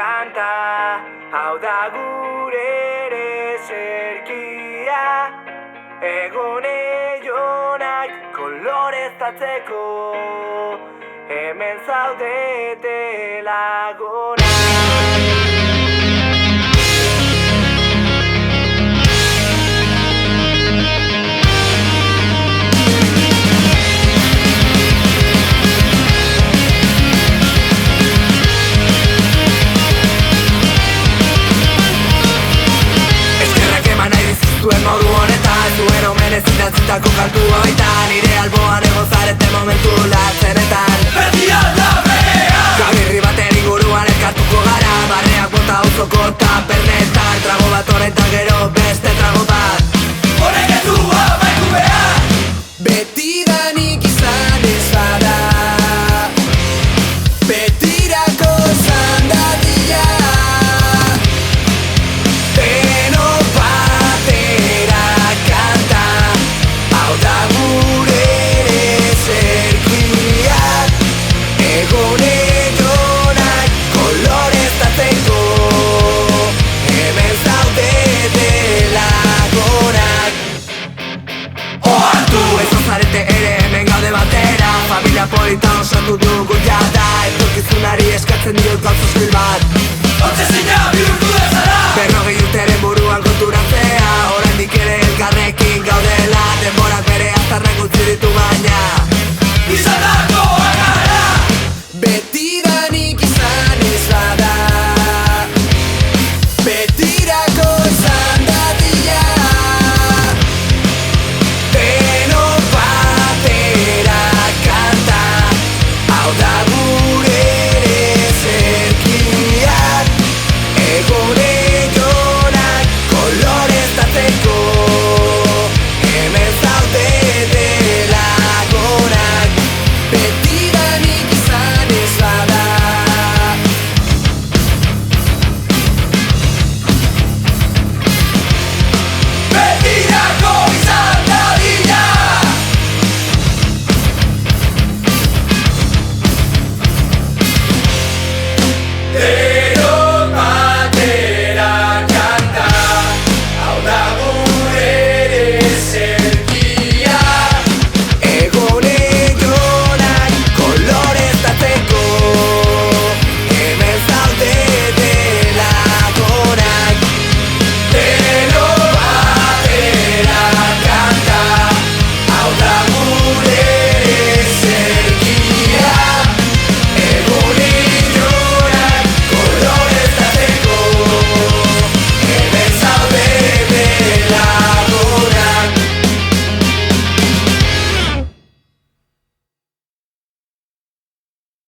kanta, hau da gure ere zerkia. Egone jonak koloreztatzeko, hemen zaudete lagunak. Zuen modu honetan, zuen omenez idatzitako kantua baita. Nire alboan egozarete momentu latzenetan. Beti aldabea! Gabirri baten inguruan elkartuko gara. Barreak bota auzoko tapernetan. Trago bat honetan gero beste trago bat. Horrek ez du amaitu behar! Betidanik izan ez bada, betirako zan dadila. Polita osatu dugu jada, etorkizunari eskatzen diot gauza eskil bat. Ontzezina bihurtu dezala! 40 urteren buruan konturatzea, oraindik ere elkarrekin gaudela. Denborak bere aztarnak utzi ditu baina